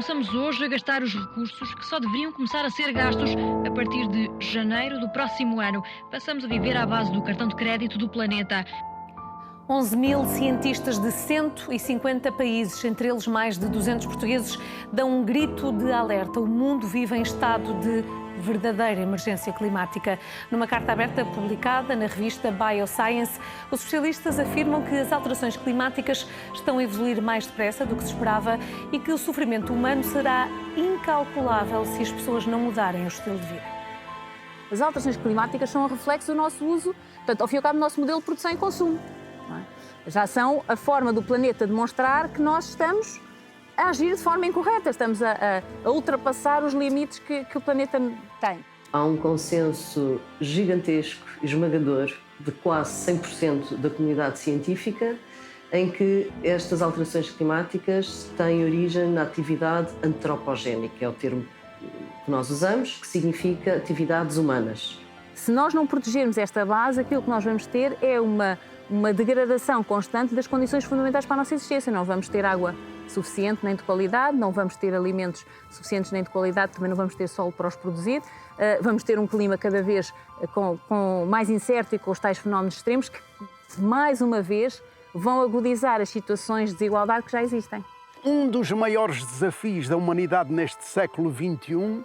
Passamos hoje a gastar os recursos que só deveriam começar a ser gastos a partir de janeiro do próximo ano. Passamos a viver à base do cartão de crédito do planeta. 11.000 cientistas de 150 países, entre eles mais de 200 portugueses, dão um grito de alerta. O mundo vive em estado de verdadeira emergência climática. Numa carta aberta publicada na revista Bioscience, os especialistas afirmam que as alterações climáticas estão a evoluir mais depressa do que se esperava e que o sofrimento humano será incalculável se as pessoas não mudarem o estilo de vida. As alterações climáticas são um reflexo do nosso uso, portanto, ao fim e ao cabo, do nosso modelo de produção e consumo. Já são a forma do planeta demonstrar que nós estamos a agir de forma incorreta, estamos a ultrapassar os limites que o planeta tem. Há um consenso gigantesco, esmagador, de quase 100% da comunidade científica, em que estas alterações climáticas têm origem na atividade antropogénica, é o termo que nós usamos, que significa atividades humanas. Se nós não protegermos esta base, aquilo que nós vamos ter é uma degradação constante das condições fundamentais para a nossa existência. Não vamos ter água suficiente nem de qualidade, não vamos ter alimentos suficientes nem de qualidade, também não vamos ter solo para os produzir, vamos ter um clima cada vez com mais incerto e com os tais fenómenos extremos que, mais uma vez, vão agudizar as situações de desigualdade que já existem. Um dos maiores desafios da humanidade neste século XXI,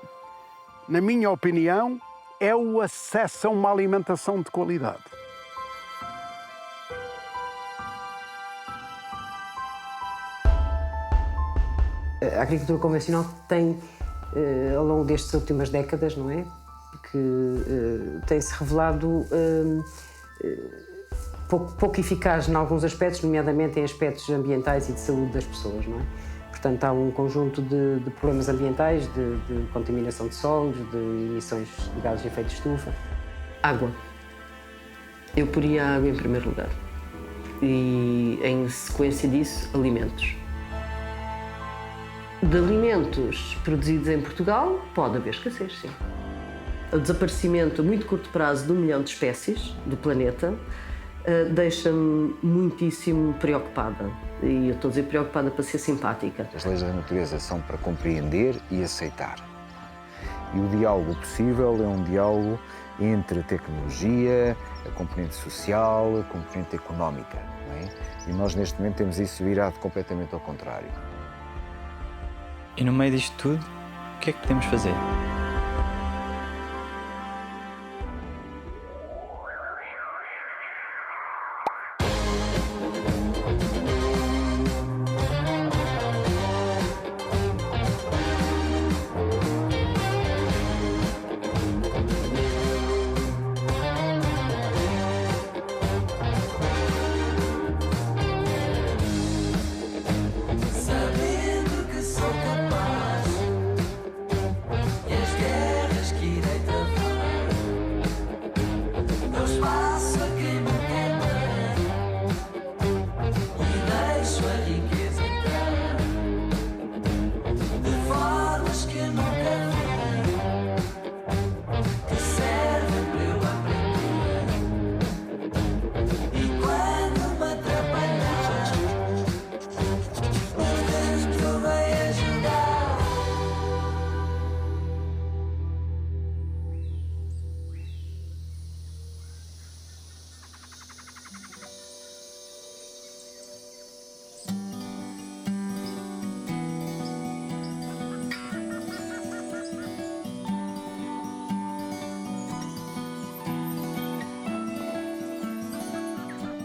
na minha opinião, é o acesso a uma alimentação de qualidade. A agricultura convencional tem, ao longo destas últimas décadas, não é? Que tem-se revelado pouco eficaz em alguns aspectos, nomeadamente em aspectos ambientais e de saúde das pessoas, não é? Portanto, há um conjunto de problemas ambientais, de contaminação de solos, de emissões de gases de efeito de estufa. Água. Eu poria a água em primeiro lugar. E, em sequência disso, alimentos. De alimentos produzidos em Portugal, pode haver escassez, sim. O desaparecimento a muito curto prazo de 1 milhão de espécies do planeta deixa-me muitíssimo preocupada. E eu estou a dizer preocupada para ser simpática. As leis da natureza são para compreender e aceitar. E o diálogo possível é um diálogo entre a tecnologia, a componente social, a componente económica. Não é? E nós, neste momento, temos isso virado completamente ao contrário. E no meio disto tudo, o que é que podemos fazer?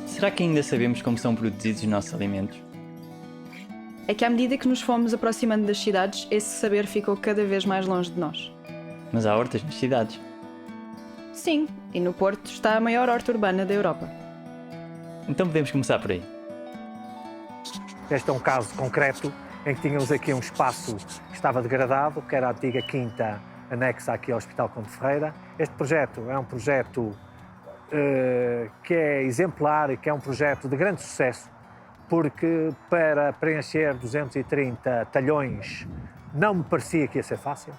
Será que ainda sabemos como são produzidos os nossos alimentos? É que à medida que nos fomos aproximando das cidades, esse saber ficou cada vez mais longe de nós. Mas há hortas nas cidades. Sim, e no Porto está a maior horta urbana da Europa. Então podemos começar por aí. Este é um caso concreto em que tínhamos aqui um espaço que estava degradado, que era a antiga quinta anexa aqui ao Hospital Conde Ferreira. Este projeto é um projeto que é exemplar e que é um projeto de grande sucesso, porque para preencher 230 talhões não me parecia que ia ser fácil,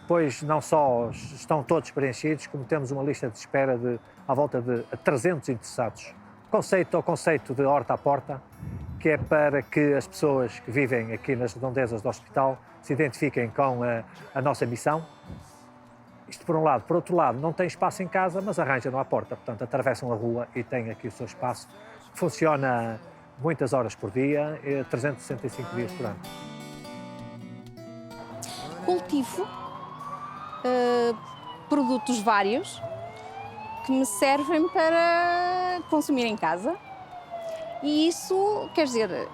pois não só estão todos preenchidos, como temos uma lista de espera de à volta de 300 interessados conceito é o conceito de horta à porta, que é para que as pessoas que vivem aqui nas redondezas do hospital se identifiquem com a nossa missão. Isto por um lado. Por outro lado, não tem espaço em casa, mas arranjam à porta. Portanto, atravessam a rua e têm aqui o seu espaço. Funciona muitas horas por dia, 365 dias por ano. Cultivo produtos vários que me servem para consumir em casa. E isso, quer dizer,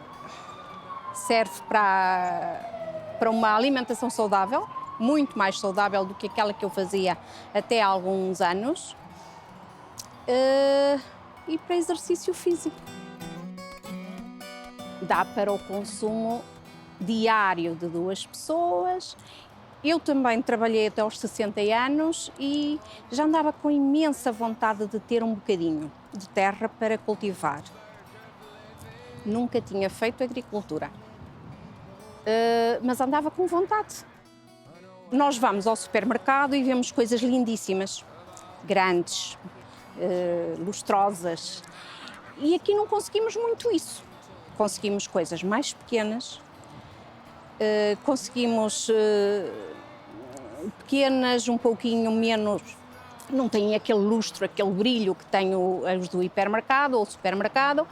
serve para uma alimentação saudável, muito mais saudável do que aquela que eu fazia até há alguns anos, e para exercício físico. Dá para o consumo diário de 2 pessoas. Eu também trabalhei até aos 60 anos e já andava com imensa vontade de ter um bocadinho de terra para cultivar. Nunca tinha feito agricultura, mas andava com vontade. Nós vamos ao supermercado e vemos coisas lindíssimas, grandes, lustrosas. E aqui não conseguimos muito isso. Conseguimos coisas mais pequenas, conseguimos pequenas, um pouquinho menos, não têm aquele lustro, aquele brilho que têm os do hipermercado ou supermercado,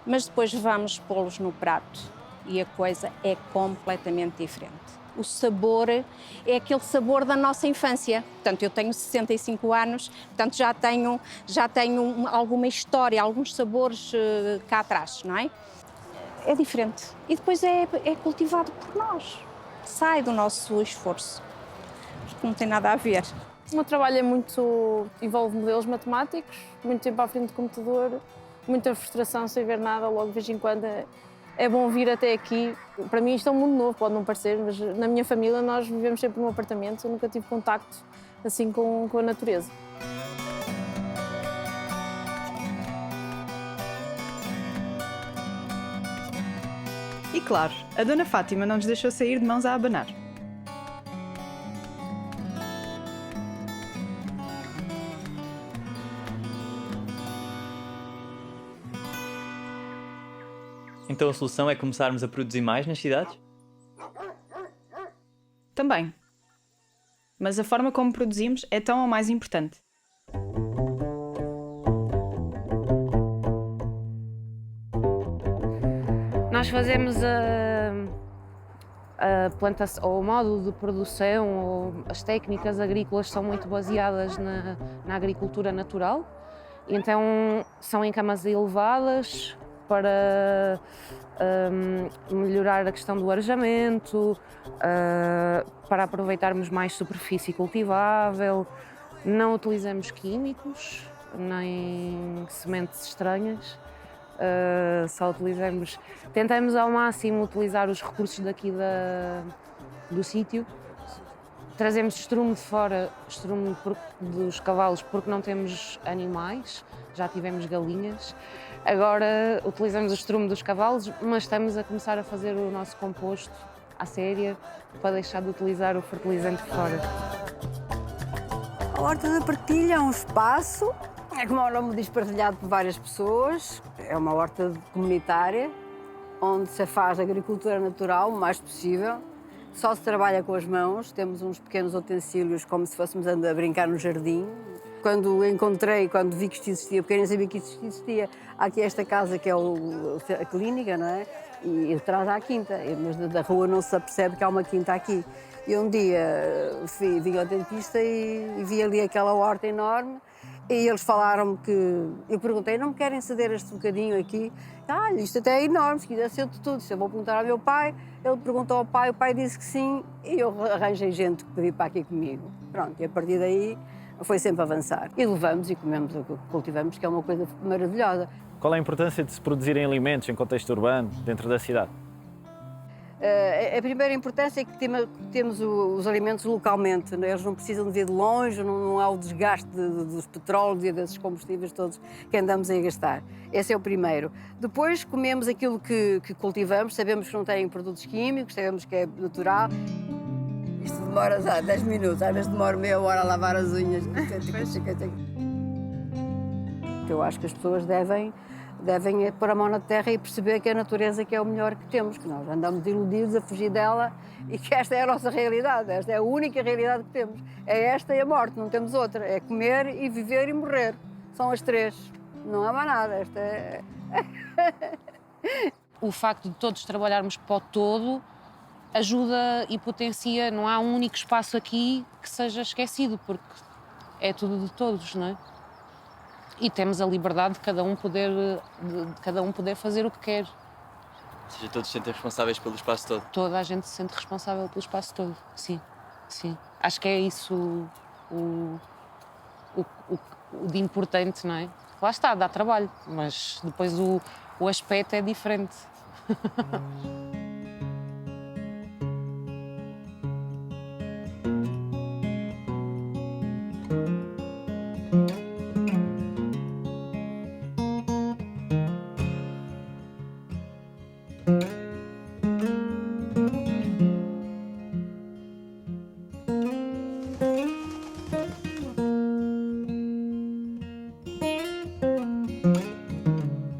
mas depois vamos pô-los no prato e a coisa é completamente diferente. O sabor é aquele sabor da nossa infância. Portanto, eu tenho 65 anos, portanto já tenho alguma história, alguns sabores cá atrás, não é? É diferente. E depois é cultivado por nós. Sai do nosso esforço. Não tem nada a ver. O meu trabalho envolve modelos matemáticos, muito tempo à frente do computador, muita frustração sem ver nada, logo de vez em quando é bom vir até aqui. Para mim isto é um mundo novo, pode não parecer, mas na minha família nós vivemos sempre num apartamento, eu nunca tive contacto assim com a natureza. E claro, a Dona Fátima não nos deixou sair de mãos a abanar. Então a solução é começarmos a produzir mais nas cidades? Também. Mas a forma como produzimos é tão ou mais importante. Nós fazemos a plantação, ou o modo de produção, ou as técnicas agrícolas são muito baseadas na agricultura natural. Então são em camas elevadas para melhorar a questão do arejamento, para aproveitarmos mais superfície cultivável. Não utilizamos químicos, nem sementes estranhas. Só tentamos ao máximo utilizar os recursos daqui do sítio. Trazemos estrume de fora, estrume dos cavalos, porque não temos animais, já tivemos galinhas. Agora utilizamos o estrume dos cavalos, mas estamos a começar a fazer o nosso composto à séria para deixar de utilizar o fertilizante de fora. A Horta da Partilha é um espaço, é como o nome diz, partilhado por várias pessoas. É uma horta comunitária, onde se faz agricultura natural o mais possível. Só se trabalha com as mãos, temos uns pequenos utensílios como se fôssemos a brincar no jardim. Quando vi que isto existia, porque eu nem sabia que isto existia, há aqui esta casa que é a clínica, não é? E atrás há a quinta, mas da rua não se apercebe que há uma quinta aqui. E um dia vim ao dentista e vi ali aquela horta enorme. E eles falaram-me que... Eu perguntei, não me querem ceder este bocadinho aqui? Isto até é enorme, se quiser ser de tudo. Eu vou perguntar ao meu pai, ele perguntou ao pai, o pai disse que sim, e eu arranjei gente que veio para aqui comigo. Pronto, e a partir daí foi sempre avançar. E levamos e comemos o que cultivamos, que é uma coisa maravilhosa. Qual é a importância de se produzirem alimentos em contexto urbano, dentro da cidade? A primeira importância é que temos os alimentos localmente, eles não precisam de vir de longe, não há o desgaste dos petróleos e desses combustíveis todos que andamos a gastar. Esse é o primeiro. Depois comemos aquilo que cultivamos, sabemos que não tem produtos químicos, sabemos que é natural. Isto demora 10 minutos, às vezes demora meia hora a lavar as unhas. eu acho que as pessoas devem pôr a mão na terra e perceber que a natureza que é o melhor que temos, que nós andamos iludidos a fugir dela e que esta é a nossa realidade, esta é a única realidade que temos. É esta e a morte, não temos outra. É comer e viver e morrer. São as três. Não há mais nada. Esta é... O facto de todos trabalharmos para o todo ajuda e potencia. Não há um único espaço aqui que seja esquecido, porque é tudo de todos, não é? E temos a liberdade de cada um poder fazer o que quer. Ou seja, todos se sentem responsáveis pelo espaço todo? Toda a gente se sente responsável pelo espaço todo, sim, sim. Acho que é isso o de importante, não é? Lá está, dá trabalho, mas depois o aspecto é diferente.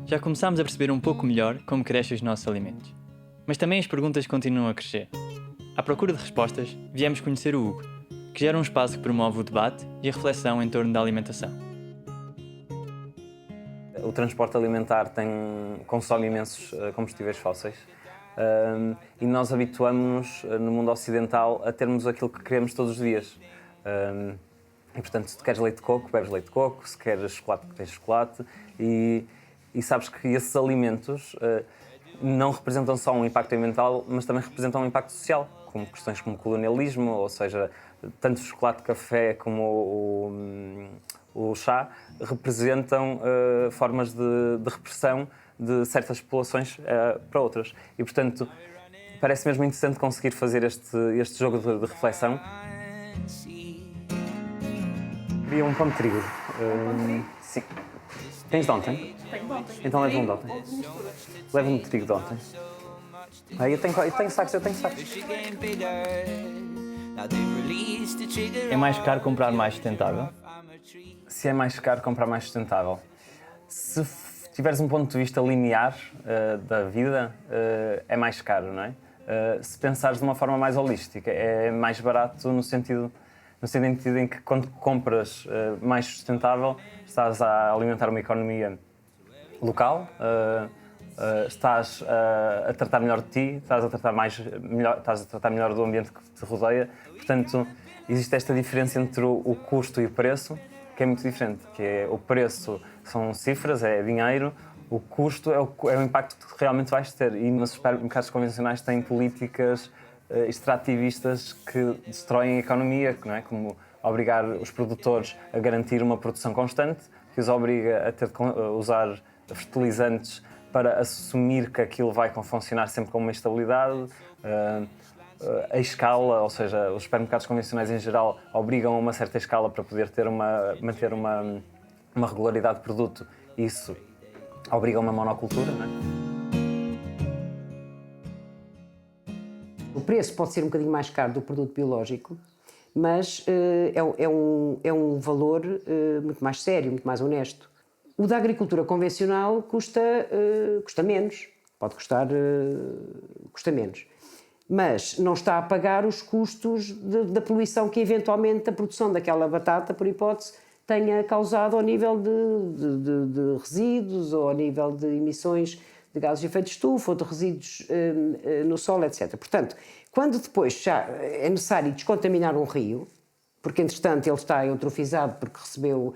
Já começámos a perceber um pouco melhor como crescem os nossos alimentos. Mas também as perguntas continuam a crescer. À procura de respostas, viemos conhecer o Hugo, que gera um espaço que promove o debate e a reflexão em torno da alimentação. O transporte alimentar consome imensos combustíveis fósseis e nós habituamos-nos no mundo ocidental a termos aquilo que queremos todos os dias. E, portanto, se tu queres leite de coco, bebes leite de coco, se queres chocolate, tens chocolate e sabes que esses alimentos não representam só um impacto ambiental, mas também representam um impacto social, como questões como colonialismo, ou seja, tanto o chocolate, café como o chá representam formas de repressão de certas populações para outras. E, portanto, parece mesmo interessante conseguir fazer este jogo de reflexão. Queria um pão de trigo. Sim. Tens de ontem? Tenho de ontem. Então leva um de ontem. Leva-me de trigo de ontem. Eu tenho sacos. É mais caro comprar mais sustentável? Se é mais caro comprar mais sustentável. Se tiveres um ponto de vista linear da vida, é mais caro, não é? Se pensares de uma forma mais holística, é mais barato no sentido em que quando compras mais sustentável, estás a alimentar uma economia local, estás a tratar melhor de ti, estás a tratar melhor do ambiente que te rodeia. Portanto, existe esta diferença entre o custo e o preço, que é muito diferente, que é o preço são cifras, é dinheiro, o custo é o impacto que realmente vais ter. E nos supermercados convencionais têm políticas extrativistas que destroem a economia, não é? Como obrigar os produtores a garantir uma produção constante, que os obriga a ter de usar fertilizantes para assumir que aquilo vai funcionar sempre com uma estabilidade. A escala, ou seja, os supermercados convencionais em geral obrigam a uma certa escala para poder manter uma regularidade de produto. Isso obriga a uma monocultura, não é? O preço pode ser um bocadinho mais caro do produto biológico, mas é um valor muito mais sério, muito mais honesto. O da agricultura convencional custa menos, custa menos, mas não está a pagar os custos da poluição que eventualmente a produção daquela batata, por hipótese, tenha causado ao nível de resíduos ou ao nível de emissões de gases de efeito de estufa ou de resíduos no solo, etc. Portanto, quando depois já é necessário descontaminar um rio, porque entretanto ele está eutrofizado porque recebeu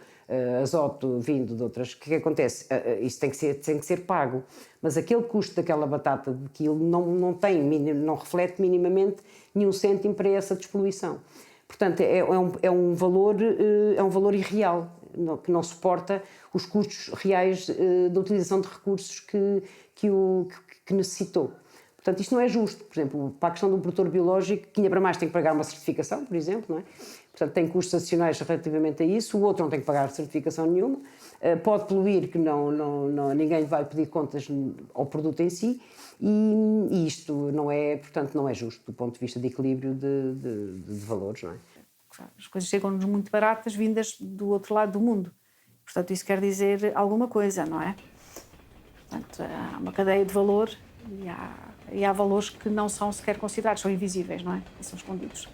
azoto vindo de outras... O que é que acontece? Isso tem que ser pago, mas aquele custo daquela batata de quilo não reflete minimamente nenhum cêntimo para essa despoluição. Portanto, é um valor irreal, que não suporta os custos reais da utilização de recursos que necessitou. Portanto, isto não é justo. Por exemplo, para a questão do produtor biológico, que ainda para mais tem que pagar uma certificação, por exemplo, não é? Portanto, tem custos adicionais relativamente a isso, o outro não tem que pagar certificação nenhuma, pode poluir, que ninguém vai pedir contas ao produto em si, e isto não é, portanto, não é justo do ponto de vista de equilíbrio de valores, não é? As coisas chegam-nos muito baratas, vindas do outro lado do mundo. Portanto, isso quer dizer alguma coisa, não é? Portanto, há uma cadeia de valor e há valores que não são sequer considerados, são invisíveis, não é? E são escondidos.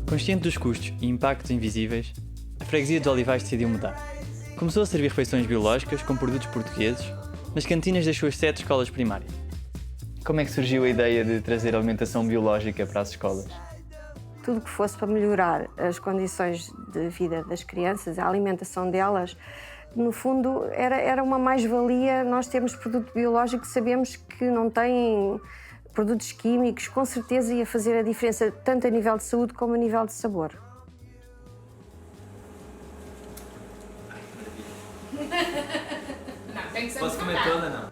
Consciente dos custos e impactos invisíveis, a freguesia de Olivais decidiu mudar. Começou a servir refeições biológicas com produtos portugueses nas cantinas das suas 7 escolas primárias. Como é que surgiu a ideia de trazer alimentação biológica para as escolas? Tudo que fosse para melhorar as condições de vida das crianças, a alimentação delas, no fundo era uma mais-valia. Nós temos produto biológico, sabemos que não tem produtos químicos, com certeza ia fazer a diferença tanto a nível de saúde como a nível de sabor. Não, tem que ser Posso comer toda, não?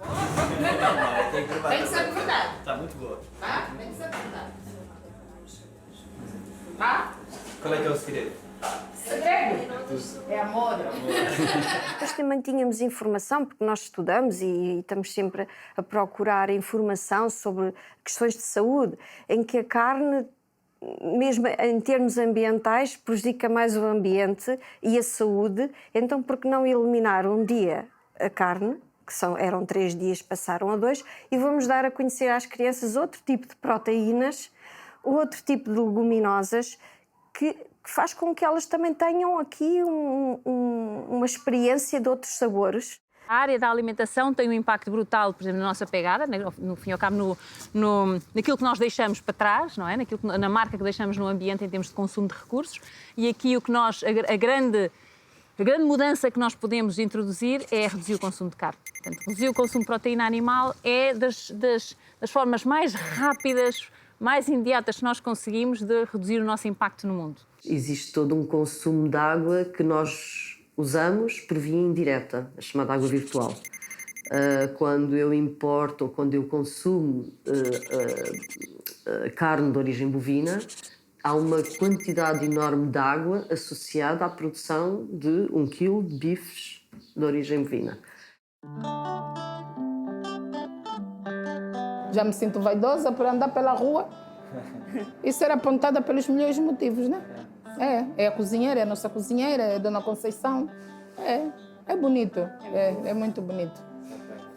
Tem que ser verdade. Está muito boa. Tá? Tem que ser verdade. Tá? Qual é que é o segredo? Segredo? É amor. Nós também tínhamos informação, porque nós estudamos e estamos sempre a procurar informação sobre questões de saúde, em que a carne, mesmo em termos ambientais, prejudica mais o ambiente e a saúde. Então, por que não eliminar um dia a carne, que eram 3 dias, passaram a 2, e vamos dar a conhecer às crianças outro tipo de proteínas, outro tipo de leguminosas, que faz com que elas também tenham aqui uma experiência de outros sabores. A área da alimentação tem um impacto brutal, por exemplo, na nossa pegada, no fim e ao cabo, naquilo que nós deixamos para trás, não é? Na marca que deixamos no ambiente em termos de consumo de recursos. E aqui a grande mudança que nós podemos introduzir é reduzir o consumo de carne. Portanto, reduzir o consumo de proteína animal é das formas mais rápidas, mais imediatas que nós conseguimos de reduzir o nosso impacto no mundo. Existe todo um consumo de água que nós usamos por via indireta, a chamada água virtual. Quando eu importo ou quando eu consumo carne de origem bovina, há uma quantidade enorme de água associada à produção de 1 quilo de bifes de origem bovina. Já me sinto vaidosa por andar pela rua e ser apontada pelos melhores motivos, né? É a cozinheira, é a nossa cozinheira, é a Dona Conceição. É bonito, é muito bonito.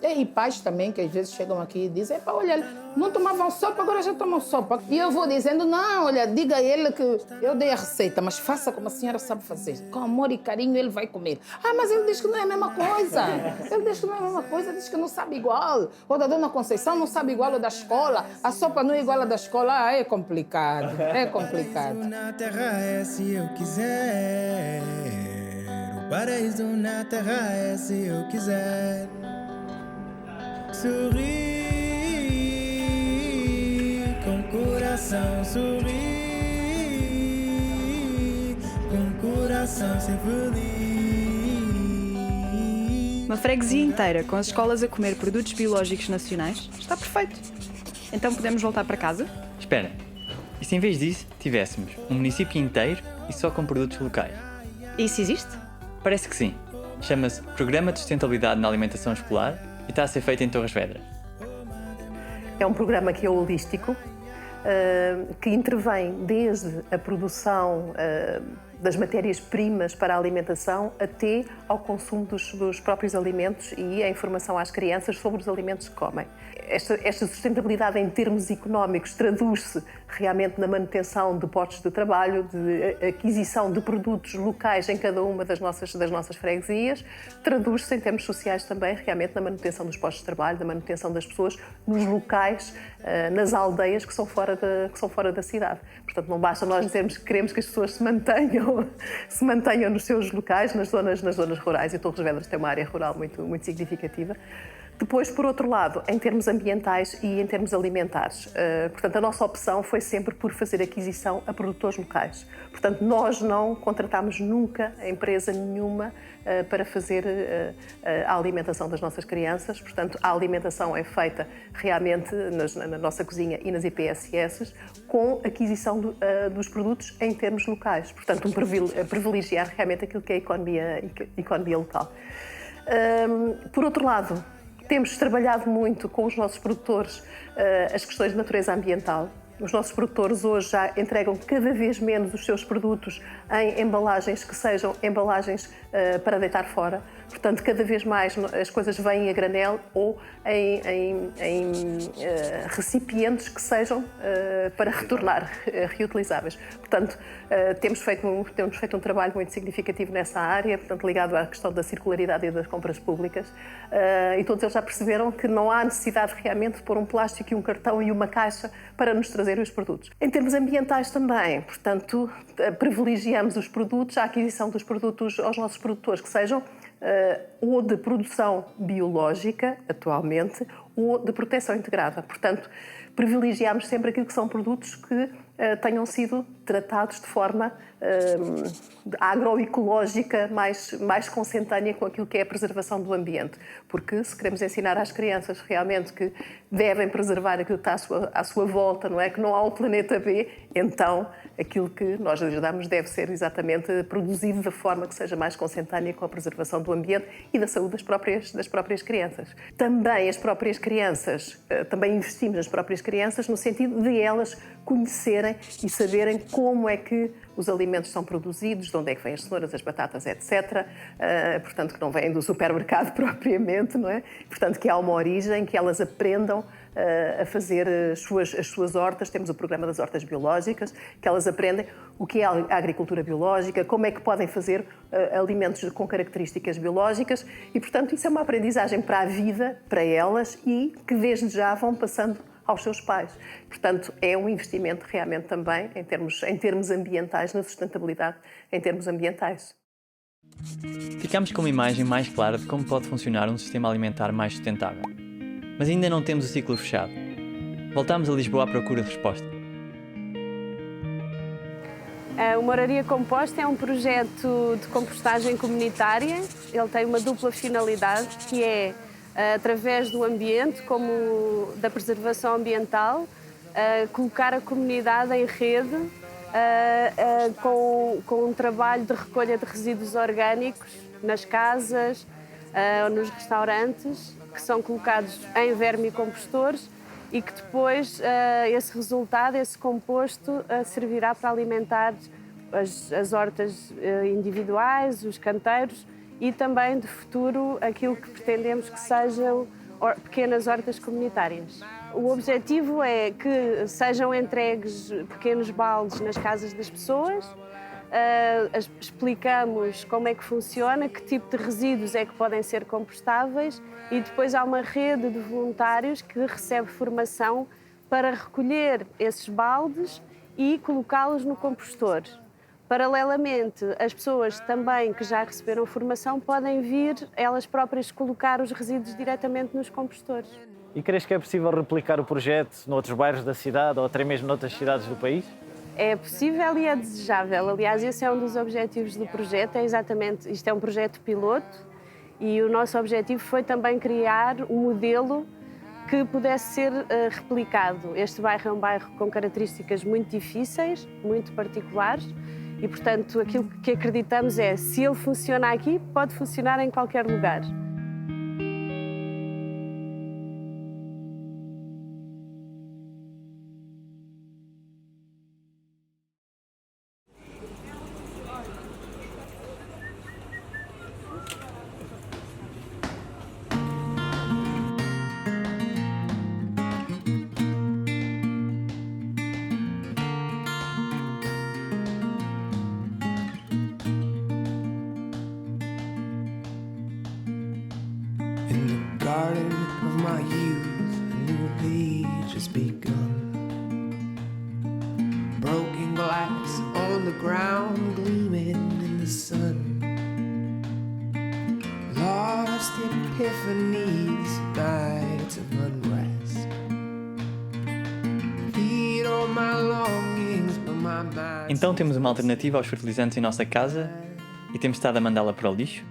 E pais também, que às vezes chegam aqui e dizem: olha, não tomavam sopa, agora já tomam sopa. E eu vou dizendo: não, olha, diga a ele que eu dei a receita, mas faça como a senhora sabe fazer. Com amor e carinho ele vai comer. Mas ele diz que não é a mesma coisa. Ele diz que não é a mesma coisa, diz que não sabe igual. Ou da Dona Conceição não sabe igual ao da escola. A sopa não é igual à da escola. É complicado, é complicado. Na terra é se eu quiser. O paraíso na terra é se eu quiser. Sorrir com coração, sorrir com coração, ser feliz. Uma freguesia inteira com as escolas a comer produtos biológicos nacionais está perfeito. Então podemos voltar para casa? Espera, e se em vez disso tivéssemos um município inteiro e só com produtos locais? Isso existe? Parece que sim. Chama-se Programa de Sustentabilidade na Alimentação Escolar e está a ser feito em Torres Vedras. É um programa que é holístico, que intervém desde a produção das matérias-primas para a alimentação até ao consumo dos próprios alimentos e a informação às crianças sobre os alimentos que comem. Esta sustentabilidade em termos económicos traduz-se realmente na manutenção de postos de trabalho, de aquisição de produtos locais em cada uma das nossas freguesias, traduz-se em termos sociais também realmente na manutenção dos postos de trabalho, na manutenção das pessoas nos locais, nas aldeias que são fora da cidade. Portanto, não basta nós dizermos que queremos que as pessoas se mantenham nos seus locais, nas zonas rurais, e Torres Vedras tem uma área rural muito significativa. Depois, por outro lado, em termos ambientais e em termos alimentares, portanto, a nossa opção foi sempre por fazer aquisição a produtores locais. Portanto, nós não contratámos nunca empresa nenhuma para fazer a alimentação das nossas crianças. Portanto, a alimentação é feita realmente na nossa cozinha e nas IPSS com aquisição dos produtos em termos locais. Portanto, privilegiar realmente aquilo que é a economia local. Por outro lado, temos trabalhado muito com os nossos produtores as questões de natureza ambiental. Os nossos produtores hoje já entregam cada vez menos os seus produtos em embalagens que sejam embalagens para deitar fora. Portanto, cada vez mais as coisas vêm a granel ou em recipientes que sejam para retornar, reutilizáveis. Portanto, temos feito um trabalho muito significativo nessa área, portanto, ligado à questão da circularidade e das compras públicas. E todos eles já perceberam que não há necessidade realmente de pôr um plástico e um cartão e uma caixa para nos trazer os produtos. Em termos ambientais também, portanto, privilegiamos os produtos, a aquisição dos produtos aos nossos produtores que sejam ou de produção biológica, atualmente, ou de proteção integrada. Portanto, privilegiamos sempre aquilo que são produtos que tenham sido tratados de forma agroecológica, mais consentânea com aquilo que é a preservação do ambiente. Porque se queremos ensinar às crianças realmente que devem preservar aquilo que está à sua volta, não é? Que não há um planeta B, então aquilo que nós lhes damos deve ser exatamente produzido da forma que seja mais consentânea com a preservação do ambiente e da saúde das próprias crianças. Também as próprias crianças, também investimos nas próprias crianças no sentido de elas conhecerem e saberem como é que os alimentos são produzidos, de onde é que vêm as cenouras, as batatas, etc. Portanto, que não vêm do supermercado propriamente, não é? Portanto, que há uma origem, que elas aprendam a fazer as suas hortas. Temos o programa das hortas biológicas, que elas aprendem o que é a agricultura biológica, como é que podem fazer alimentos com características biológicas e, portanto, isso é uma aprendizagem para a vida, para elas e que desde já vão passando aos seus pais. Portanto, é um investimento realmente também em termos ambientais, na sustentabilidade em termos ambientais. Ficamos com uma imagem mais clara de como pode funcionar um sistema alimentar mais sustentável. Mas ainda não temos o ciclo fechado. Voltamos a Lisboa à procura de resposta. A Moraria Composta é um projeto de compostagem comunitária. Ele tem uma dupla finalidade, que é, através do ambiente, como da preservação ambiental, colocar a comunidade em rede com um trabalho de recolha de resíduos orgânicos nas casas, nos restaurantes, que são colocados em vermicompostores e que depois esse resultado, esse composto, servirá para alimentar as hortas individuais, os canteiros e também, de futuro, aquilo que pretendemos que sejam pequenas hortas comunitárias. O objetivo é que sejam entregues pequenos baldes nas casas das pessoas, explicamos como é que funciona, que tipo de resíduos é que podem ser compostáveis e depois há uma rede de voluntários que recebe formação para recolher esses baldes e colocá-los no compostor. Paralelamente, as pessoas também que já receberam formação podem vir elas próprias colocar os resíduos diretamente nos compostores. E crees que é possível replicar o projeto noutros bairros da cidade ou até mesmo noutras cidades do país? É possível e é desejável. Aliás, esse é um dos objetivos do projeto, isto é um projeto piloto e o nosso objetivo foi também criar um modelo que pudesse ser replicado. Este bairro é um bairro com características muito difíceis, muito particulares e, portanto, aquilo que acreditamos é, se ele funciona aqui, pode funcionar em qualquer lugar. Garden of my youth, a new page has begun. Broken glass on the ground, gleaming in the sun. Lost in epiphanies, nights of unrest. Feed all my longings, but my mind. Então temos uma alternativa aos fertilizantes em nossa casa e temos estado a mandá-la para o lixo?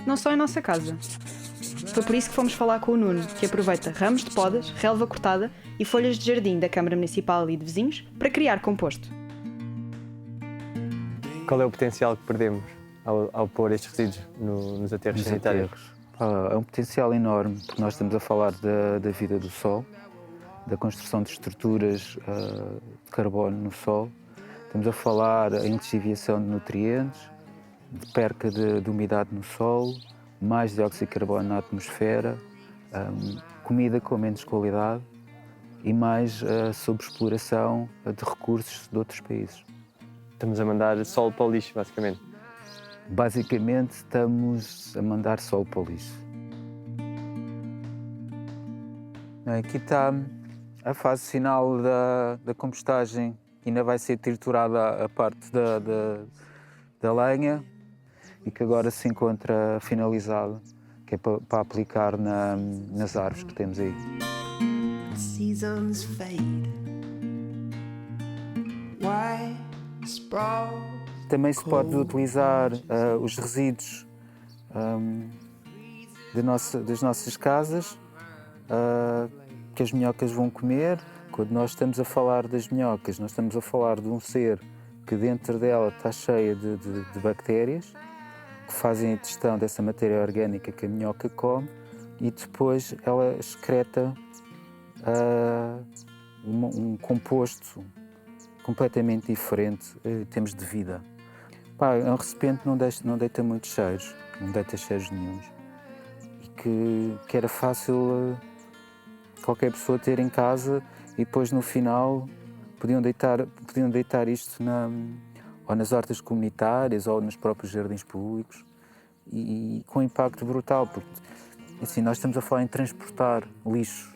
Não só em nossa casa. Foi por isso que fomos falar com o Nuno, que aproveita ramos de podas, relva cortada e folhas de jardim da Câmara Municipal e de vizinhos para criar composto. Qual é o potencial que perdemos ao pôr estes resíduos nos aterros sanitários? É um potencial enorme, porque nós estamos a falar da vida do solo, da construção de estruturas de carbono no solo, estamos a falar em lixiviação de nutrientes, de perca de umidade no solo, mais dióxido de carbono na atmosfera, comida com menos qualidade e mais sobreexploração de recursos de outros países. Estamos a mandar solo para o lixo, basicamente. Basicamente, estamos a mandar solo para o lixo. Aqui está a fase final da compostagem. Ainda vai ser triturada a parte da lenha e que agora se encontra finalizada, que é para aplicar nas árvores que temos aí. Seasons fade. Why sprawl? Também se pode utilizar os resíduos das nossas casas, que as minhocas vão comer. Quando nós estamos a falar das minhocas, nós estamos a falar de um ser que dentro dela está cheia de bactérias, que fazem a digestão dessa matéria orgânica que a minhoca come e depois ela excreta um composto completamente diferente em termos de vida. É um recipiente que não deita muitos cheiros, não deita cheiros nenhuns e que era fácil qualquer pessoa ter em casa e depois no final podiam deitar isto ou nas hortas comunitárias ou nos próprios jardins públicos e com impacto brutal, porque assim, nós estamos a falar em transportar lixo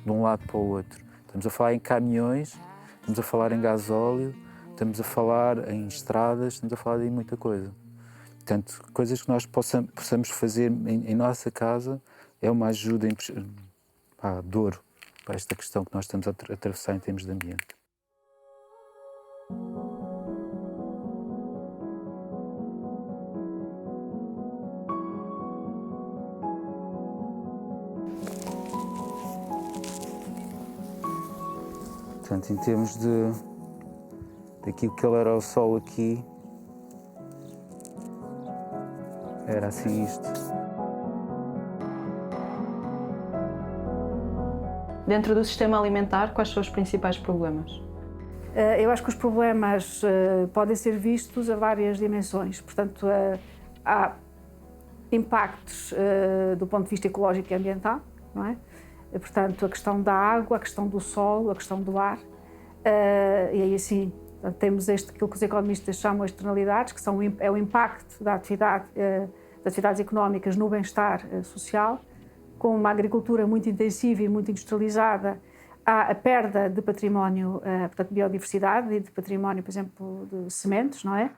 de um lado para o outro, estamos a falar em caminhões, estamos a falar em gasóleo, estamos a falar em estradas, estamos a falar de muita coisa. Portanto, coisas que nós possamos fazer em nossa casa é uma ajuda de ouro para esta questão que nós estamos a atravessar em termos de ambiente. Portanto, em termos daquilo que ele era o solo aqui, era assim isto. Dentro do sistema alimentar, quais são os principais problemas? Eu acho que os problemas podem ser vistos a várias dimensões. Portanto, há impactos do ponto de vista ecológico e ambiental, não é? Portanto, a questão da água, a questão do solo, a questão do ar. E aí, assim, temos aquilo que os economistas chamam de externalidades, que é o impacto das atividades económicas no bem-estar social. Com uma agricultura muito intensiva e muito industrializada, há a perda de património, portanto, de biodiversidade e de património, por exemplo, de sementes, não é?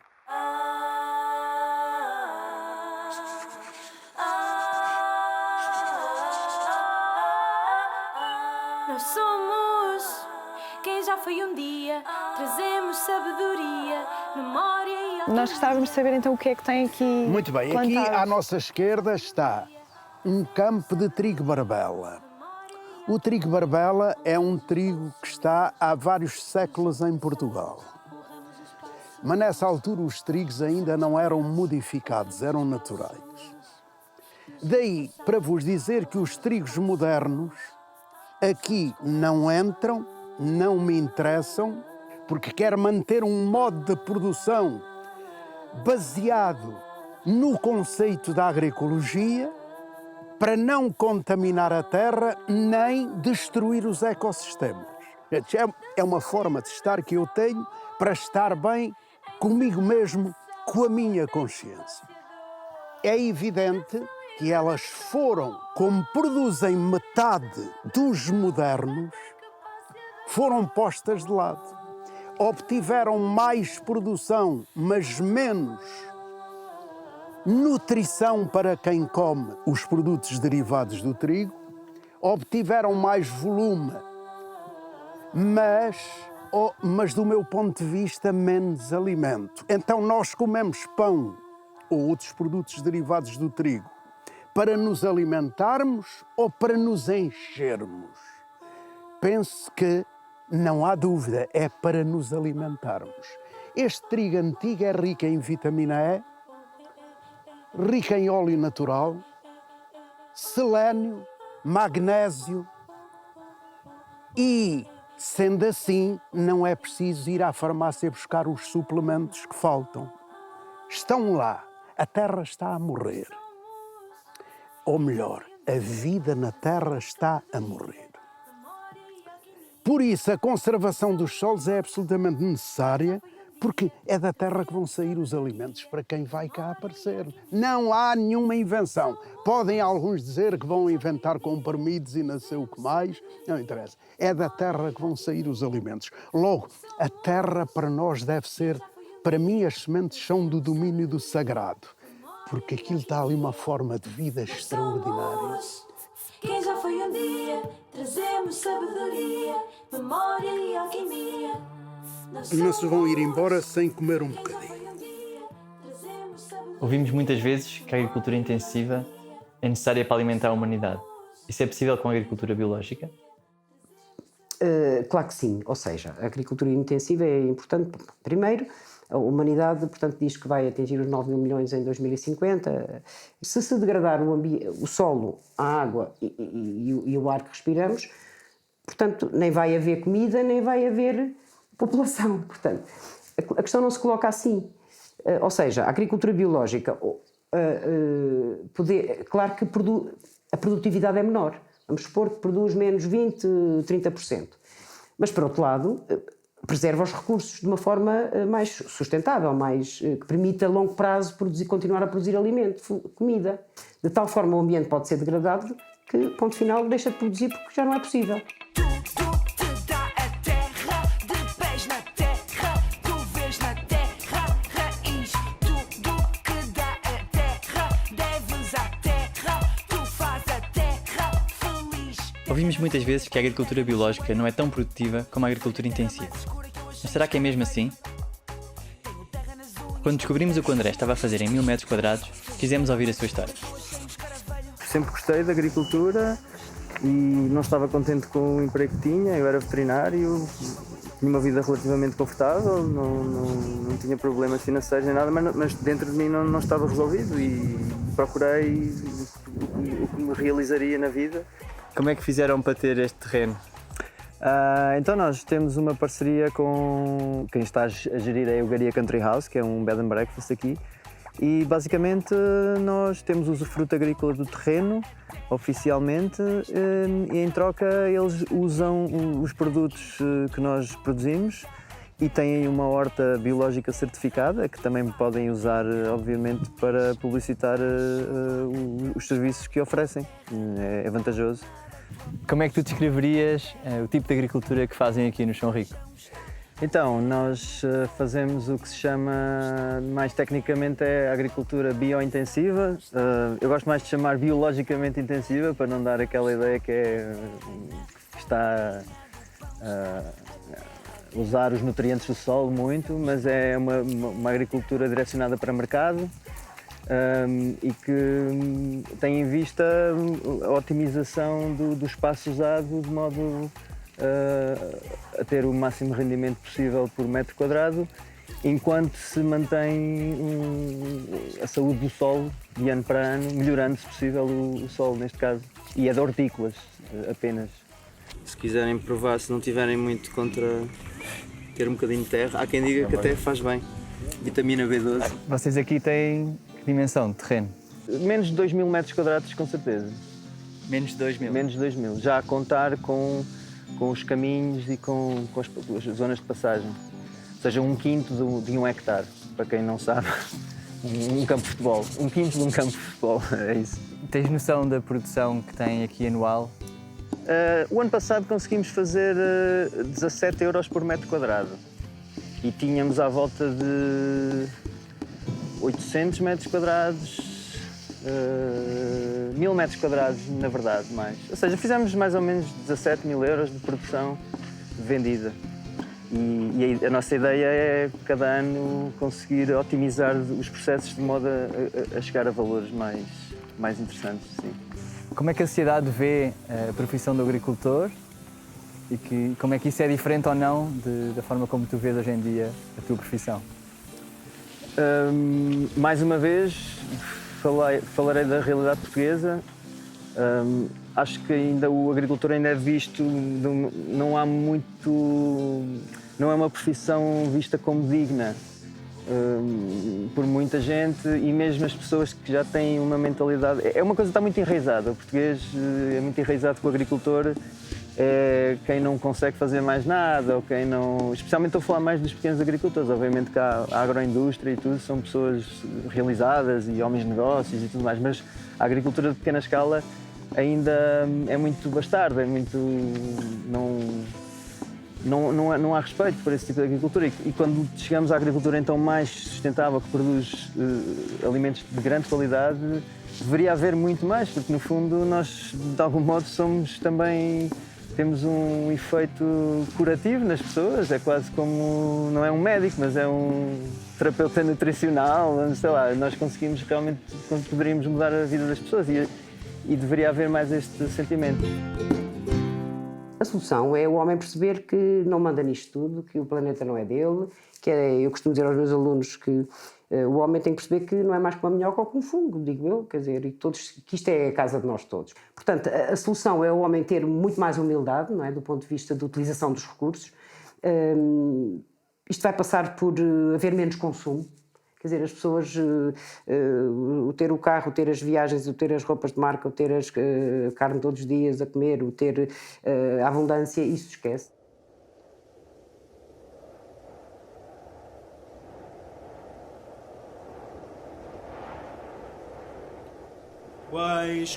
Nós somos quem já foi um dia, trazemos sabedoria, memória e... Nós gostávamos de saber então o que é que tem aqui Muito bem, plantado. aqui à nossa esquerda está um campo de trigo barbela. O trigo barbela é um trigo que está há vários séculos em Portugal. Mas nessa altura os trigos ainda não eram modificados, eram naturais. Daí para vos dizer que os trigos modernos aqui não entram, não me interessam, porque quero manter um modo de produção baseado no conceito da agroecologia, para não contaminar a terra nem destruir os ecossistemas. É uma forma de estar que eu tenho para estar bem comigo mesmo, com a minha consciência. É evidente que elas foram, como produzem metade dos modernos, foram postas de lado. Obtiveram mais produção, mas menos nutrição para quem come os produtos derivados do trigo, obtiveram mais volume, mas do meu ponto de vista, menos alimento. Então nós comemos pão ou outros produtos derivados do trigo para nos alimentarmos ou para nos enchermos? Penso que não há dúvida, é para nos alimentarmos. Este trigo antigo é rico em vitamina E, rico em óleo natural, selênio, magnésio e, sendo assim, não é preciso ir à farmácia buscar os suplementos que faltam. Estão lá. A Terra está a morrer. Ou melhor, a vida na Terra está a morrer. Por isso, a conservação dos solos é absolutamente necessária, porque é da terra que vão sair os alimentos para quem vai cá aparecer. Não há nenhuma invenção. Podem alguns dizer que vão inventar comprimidos e não sei o que mais, não interessa. É da terra que vão sair os alimentos. Logo, a terra para nós deve ser, para mim as sementes são do domínio do sagrado, porque aquilo está ali uma forma de vida extraordinária. Quem já foi um dia, trazemos sabedoria, memória e alquimia. Não se vão ir embora sem comer um bocadinho. Ouvimos muitas vezes que a agricultura intensiva é necessária para alimentar a humanidade. Isso é possível com a agricultura biológica? Claro que sim. Ou seja, a agricultura intensiva é importante. Primeiro, a humanidade, portanto, diz que vai atingir os 9 mil milhões em 2050. Se degradar o solo, a água e o ar que respiramos, portanto, nem vai haver comida, nem vai haver população. Portanto, a questão não se coloca assim. Ou seja, a agricultura biológica, claro que a produtividade é menor. Vamos supor que produz menos 20, 30%. Mas, por outro lado, preserva os recursos de uma forma mais sustentável, que permita a longo prazo continuar a produzir alimento, comida. De tal forma o ambiente pode ser degradado que, ponto final, deixa de produzir porque já não é possível. Ouvimos muitas vezes que a agricultura biológica não é tão produtiva como a agricultura intensiva. Mas será que é mesmo assim? Quando descobrimos o que o André estava a fazer em 1000 metros quadrados, quisemos ouvir a sua história. Sempre gostei da agricultura e não estava contente com o emprego que tinha. Eu era veterinário, tinha uma vida relativamente confortável, não tinha problemas financeiros nem nada, mas dentro de mim não estava resolvido e procurei o que me realizaria na vida. Como é que fizeram para ter este terreno? Então nós temos uma parceria com quem está a gerir a Eugaria Country House, que é um bed and breakfast aqui, e basicamente nós temos usufruto agrícola do terreno, oficialmente, e em troca eles usam os produtos que nós produzimos e têm uma horta biológica certificada, que também podem usar, obviamente, para publicitar os serviços que oferecem. É vantajoso. Como é que tu descreverias o tipo de agricultura que fazem aqui no Chão Rico? Então, nós fazemos o que se chama, mais tecnicamente, é agricultura biointensiva. Eu gosto mais de chamar biologicamente intensiva, para não dar aquela ideia que está a usar os nutrientes do solo muito, mas é uma agricultura direcionada para mercado. E que tem em vista a otimização do espaço usado de modo a ter o máximo rendimento possível por metro quadrado, enquanto se mantém a saúde do solo de ano para ano, melhorando, se possível, o solo neste caso. E é de hortícolas apenas. Se quiserem provar, se não tiverem muito contra ter um bocadinho de terra, há quem diga que até faz bem. Vitamina B12. Vocês aqui têm dimensão de terreno? Menos de 2 mil metros quadrados, com certeza. Menos de 2 mil? Menos de 2 mil. Já a contar com os caminhos e com as zonas de passagem. Ou seja, 1/5 de 1 hectare, para quem não sabe. Um campo de futebol. 1/5 de um campo de futebol, é isso. Tens noção da produção que tem aqui anual? O ano passado conseguimos fazer 17 euros por metro quadrado. E tínhamos à volta de 800 metros quadrados, 1000 metros quadrados, na verdade, mais. Ou seja, fizemos mais ou menos 17 mil euros de produção vendida. E a nossa ideia é, cada ano, conseguir otimizar os processos de modo a chegar a valores mais interessantes, sim. Como é que a sociedade vê a profissão do agricultor e como é que isso é diferente ou não da forma como tu vês hoje em dia a tua profissão? Mais uma vez, falarei da realidade portuguesa. Acho que ainda o agricultor ainda é visto, não é uma profissão vista como digna por muita gente, e mesmo as pessoas que já têm uma mentalidade, é uma coisa que está muito enraizada. O português é muito enraizado que o agricultor é quem não consegue fazer mais nada, ou quem não... Especialmente estou a falar mais dos pequenos agricultores. Obviamente que a agroindústria e tudo são pessoas realizadas e homens de negócios e tudo mais, mas a agricultura de pequena escala ainda é muito bastarda, é muito... Não há respeito por esse tipo de agricultura, e quando chegamos à agricultura então mais sustentável, que produz alimentos de grande qualidade, deveria haver muito mais, porque no fundo nós de algum modo temos um efeito curativo nas pessoas. É quase como, não é um médico, mas é um terapeuta nutricional, sei lá, nós conseguimos realmente, poderíamos mudar a vida das pessoas, e deveria haver mais este sentimento. A solução é o homem perceber que não manda nisto tudo, que o planeta não é dele, eu costumo dizer aos meus alunos que o homem tem que perceber que não é mais que uma minhoca ou que um fungo, digo eu, quer dizer, que isto é a casa de nós todos. Portanto, a solução é o homem ter muito mais humildade, não é, do ponto de vista da utilização dos recursos. Isto vai passar por haver menos consumo. Quer dizer, as pessoas, o ter o carro, o ter as viagens, o ter as roupas de marca, o ter a carne todos os dias a comer, o ter a abundância, isso esquece.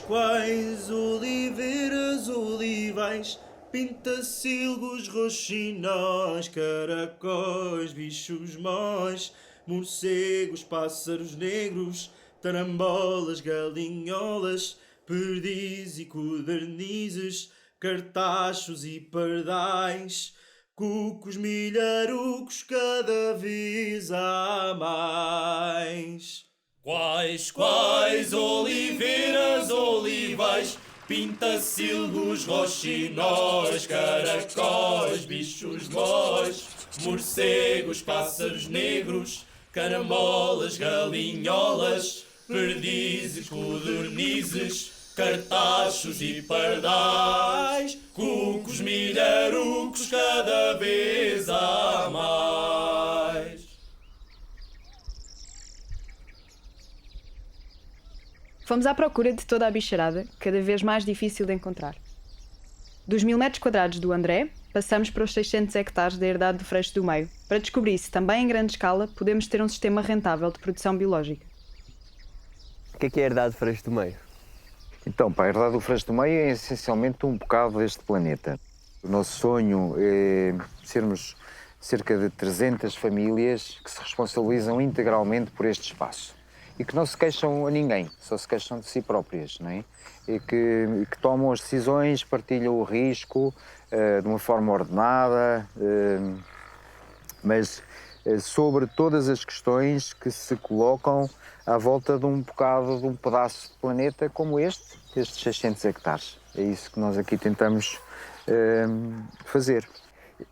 Quais oliveiras, olivais, pintacilgos, roxinóis, caracóis, bichos móis, morcegos, pássaros negros, tarambolas, galinholas, perdizes e codornizes, cartachos e pardais, cucos, milharucos, cada vez há mais. Quais oliveiras, olivais, pintacilgos, roxinóis, caracóis, bichos móis, morcegos, pássaros negros, carambolas, galinholas, perdizes, codornizes, cartachos e pardais, cucos, milharucos, cada vez há mais. Fomos à procura de toda a bicharada, cada vez mais difícil de encontrar. Dos 1000 metros quadrados do André, passamos para os 600 hectares da herdade do Freixo do Meio, para descobrir se também em grande escala podemos ter um sistema rentável de produção biológica. O que é a herdade do Freixo do Meio? Então, a herdade do Freixo do Meio é essencialmente um bocado deste planeta. O nosso sonho é sermos cerca de 300 famílias que se responsabilizam integralmente por este espaço e que não se queixam a ninguém, só se queixam de si próprias, não é? E que tomam as decisões, partilham o risco de uma forma ordenada, mas sobre todas as questões que se colocam à volta de um pedaço de planeta como estes 600 hectares. É isso que nós aqui tentamos fazer.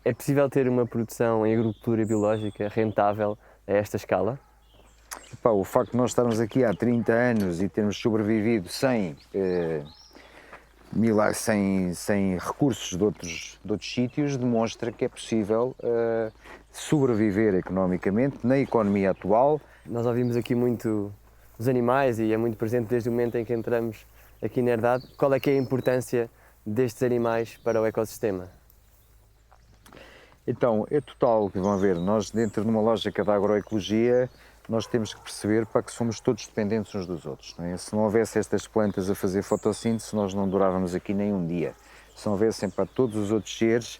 É possível ter uma produção em agricultura biológica rentável a esta escala? O facto de nós estarmos aqui há 30 anos e termos sobrevivido sem recursos de outros sítios demonstra que é possível sobreviver economicamente na economia atual. Nós ouvimos aqui muito os animais e é muito presente desde o momento em que entramos aqui na herdade. Qual é que é a importância destes animais para o ecossistema? Então, é total, que vão ver, nós dentro de uma lógica da agroecologia, nós temos que perceber que somos todos dependentes uns dos outros. Não é? Se não houvesse estas plantas a fazer fotossíntese, nós não durávamos aqui nem um dia. são avessem para todos os outros seres,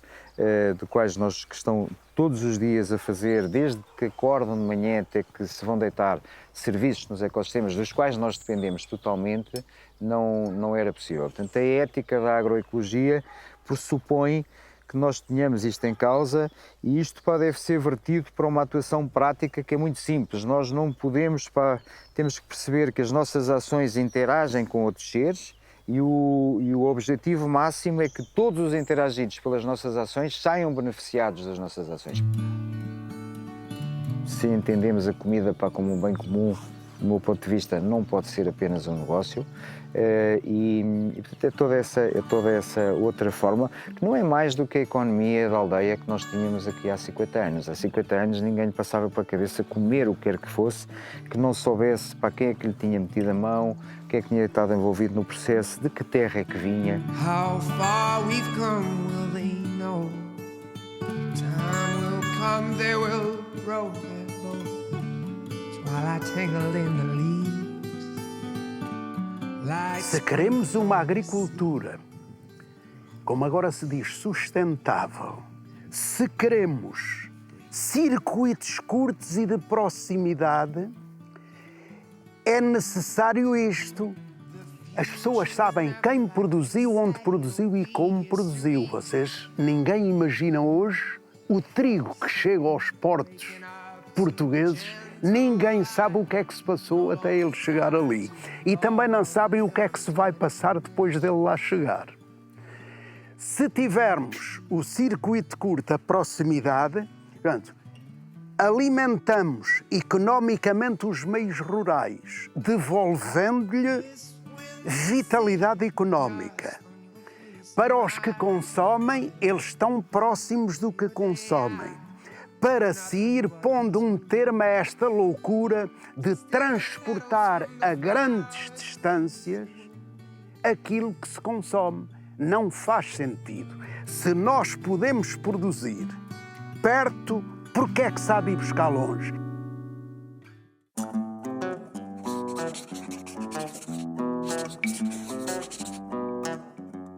de quais nós que estão todos os dias a fazer, desde que acordam de manhã até que se vão deitar, serviços nos ecossistemas dos quais nós dependemos totalmente, não era possível. Portanto, a ética da agroecologia pressupõe que nós tenhamos isto em causa e isto deve ser vertido para uma atuação prática que é muito simples. Nós não podemos, temos que perceber que as nossas ações interagem com outros seres e o objetivo máximo é que todos os interagidos pelas nossas ações saiam beneficiados das nossas ações. Se entendemos a comida como um bem comum, do meu ponto de vista, não pode ser apenas um negócio. E portanto, é toda essa outra forma, que não é mais do que a economia da aldeia que nós tínhamos aqui há 50 anos. Há 50 anos ninguém lhe passava pela cabeça comer o que quer que fosse, que não soubesse para quem é que lhe tinha metido a mão, quem é que tinha estado envolvido no processo, de que terra é que vinha. How far we've come, will they know? Time will come, they will roll their boat while I tangle in the leaves. Se queremos uma agricultura, como agora se diz, sustentável, se queremos circuitos curtos e de proximidade, é necessário isto. As pessoas sabem quem produziu, onde produziu e como produziu. Ninguém imagina hoje o trigo que chega aos portos portugueses. Ninguém sabe o que é que se passou até ele chegar ali. E também não sabem o que é que se vai passar depois dele lá chegar. Se tivermos o circuito curto, a proximidade, portanto, alimentamos economicamente os meios rurais, devolvendo-lhe vitalidade económica. Para os que consomem, eles estão próximos do que consomem. Para se ir pondo um termo a esta loucura de transportar a grandes distâncias aquilo que se consome. Não faz sentido. Se nós podemos produzir perto, por que é que se há de ir buscar longe?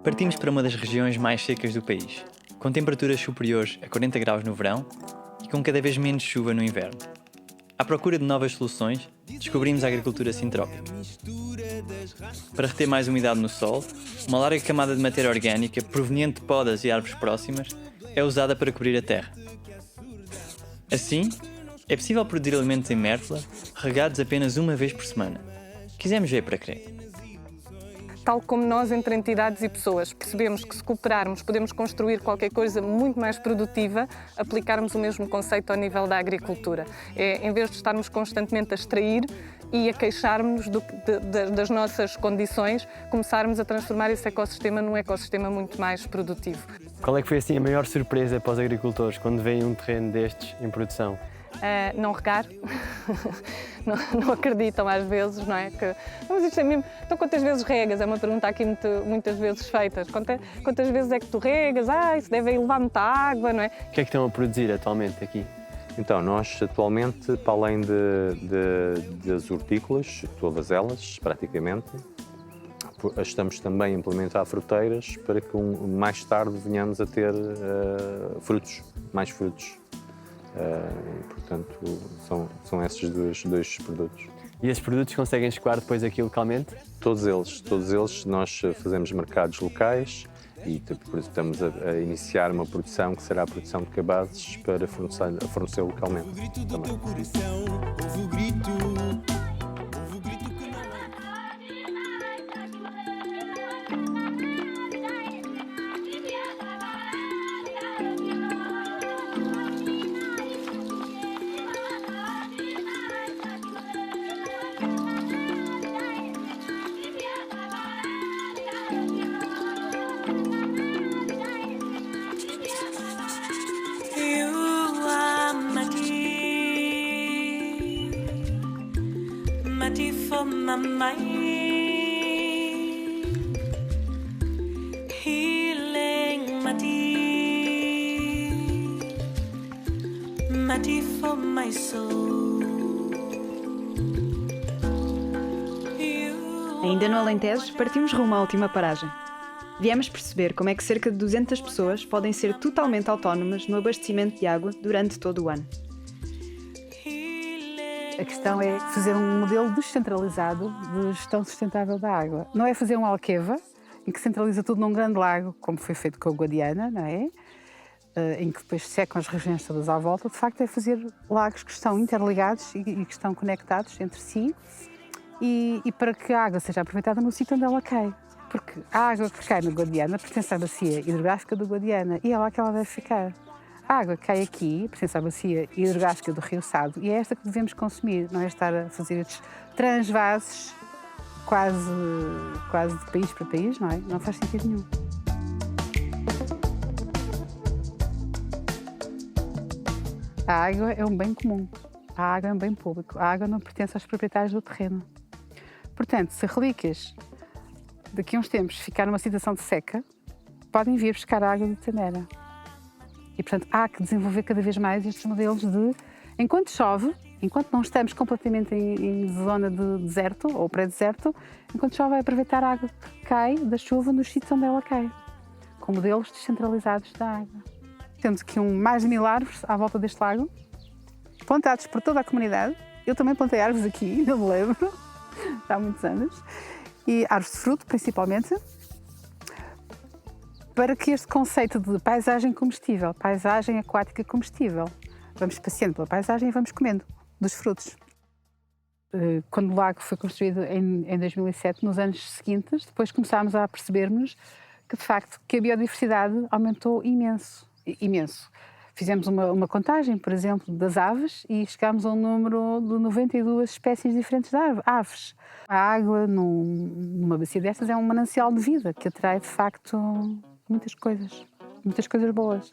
Partimos para uma das regiões mais secas do país, com temperaturas superiores a 40 graus no verão e com cada vez menos chuva no inverno. À procura de novas soluções, descobrimos a agricultura sintrópica. Para reter mais umidade no solo, uma larga camada de matéria orgânica proveniente de podas e árvores próximas é usada para cobrir a terra. Assim, é possível produzir alimentos em mértola, regados apenas uma vez por semana. Quisemos ver para crer. Tal como nós, entre entidades e pessoas, percebemos que se cooperarmos podemos construir qualquer coisa muito mais produtiva, aplicarmos o mesmo conceito ao nível da agricultura. Em vez de estarmos constantemente a extrair e a queixarmos das nossas condições, começarmos a transformar esse ecossistema num ecossistema muito mais produtivo. Qual é que foi assim a maior surpresa para os agricultores quando veem um terreno destes em produção? Não regar, não acreditam às vezes, não é? Mas isto é mesmo. Então, quantas vezes regas? É uma pergunta aqui muitas vezes feita. Quantas vezes é que tu regas? Isso deve levar muita água, não é? O que é que estão a produzir atualmente aqui? Então, nós atualmente, para além das hortícolas, todas elas praticamente, estamos também a implementar fruteiras para que mais tarde venhamos a ter mais frutos. Portanto, são esses dois produtos. E esses produtos conseguem escoar depois aqui localmente? Todos eles. Nós fazemos mercados locais e estamos a iniciar uma produção que será a produção de cabazes para fornecer localmente também. Ainda no Alentejo, partimos rumo à última paragem. viemos perceber como é que cerca de 200 pessoas podem ser totalmente autónomas no abastecimento de água durante todo o ano. A questão é fazer um modelo descentralizado de gestão sustentável da água. Não é fazer um Alqueva, em que centraliza tudo num grande lago, como foi feito com a Guadiana, não é? Em que depois secam as regiões todas à volta. De facto, é fazer lagos que estão interligados e que estão conectados entre si e para que a água seja aproveitada no sítio onde ela cai. Porque a água que cai na Guadiana pertence à bacia hidrográfica do Guadiana e é lá que ela deve ficar. A água que cai aqui pertence à bacia hidrográfica do Rio Sado e é esta que devemos consumir, não é estar a fazer estes transvases quase de país para país, não é? Não faz sentido nenhum. A água é um bem comum, a água é um bem público, a água não pertence aos proprietários do terreno. Portanto, se relíquias daqui a uns tempos ficar numa situação de seca, podem vir buscar a água de Tandera. E, portanto, há que desenvolver cada vez mais estes modelos de, enquanto chove, enquanto não estamos completamente em zona de deserto ou pré-deserto, enquanto chove, é aproveitar a água que cai da chuva nos sítios onde ela cai, com modelos descentralizados da água. Temos aqui mais de 1000 árvores à volta deste lago, plantados por toda a comunidade. Eu também plantei árvores aqui, não me lembro, há muitos anos, e árvores de fruto, principalmente, para que este conceito de paisagem comestível, paisagem aquática comestível, vamos passeando pela paisagem e vamos comendo dos frutos. Quando o lago foi construído em 2007, nos anos seguintes, depois começámos a percebermos que, de facto, que a biodiversidade aumentou imenso. Fizemos uma contagem, por exemplo, das aves e chegámos a um número de 92 espécies diferentes de aves. A água numa bacia destas é um manancial de vida que atrai, de facto, muitas coisas boas.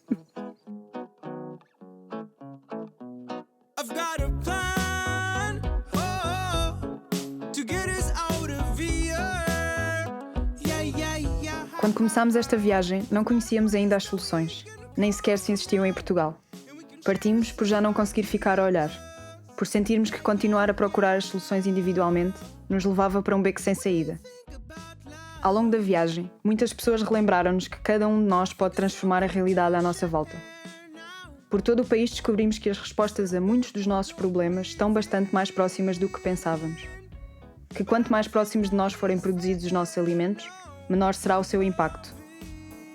Quando começámos esta viagem, não conhecíamos ainda as soluções, nem sequer se existiam em Portugal. Partimos por já não conseguir ficar a olhar, por sentirmos que continuar a procurar as soluções individualmente nos levava para um beco sem saída. Ao longo da viagem, muitas pessoas relembraram-nos que cada um de nós pode transformar a realidade à nossa volta. Por todo o país descobrimos que as respostas a muitos dos nossos problemas estão bastante mais próximas do que pensávamos. Que quanto mais próximos de nós forem produzidos os nossos alimentos, menor será o seu impacto.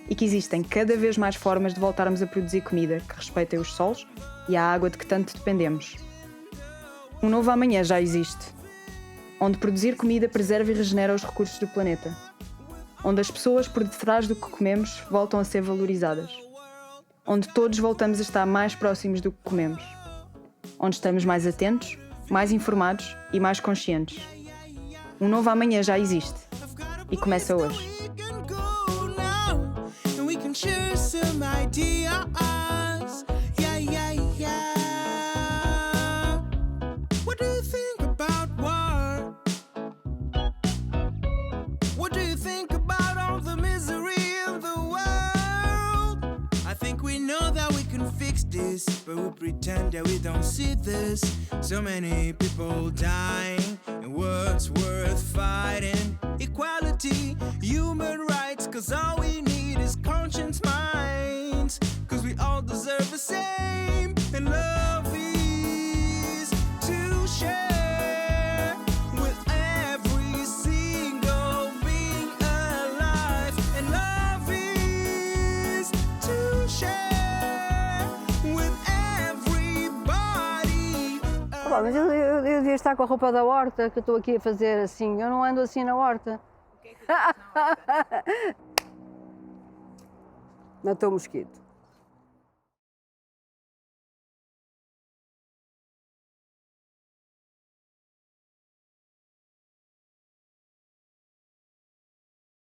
E que existem cada vez mais formas de voltarmos a produzir comida que respeitem os solos e a água de que tanto dependemos. Um novo amanhã já existe, onde produzir comida preserva e regenera os recursos do planeta, onde as pessoas por detrás do que comemos voltam a ser valorizadas, onde todos voltamos a estar mais próximos do que comemos, onde estamos mais atentos, mais informados e mais conscientes. Um novo amanhã já existe e começa hoje. But we pretend that we don't see this. So many people dying and what's worth fighting. Equality, human rights, cause all we need is conscious minds. Cause we all deserve the same. And love is to share with every single being alive. And love is to share. Mas eu devia estar com a roupa da horta, que eu estou aqui a fazer assim. Eu não ando assim na horta. Matou o mosquito.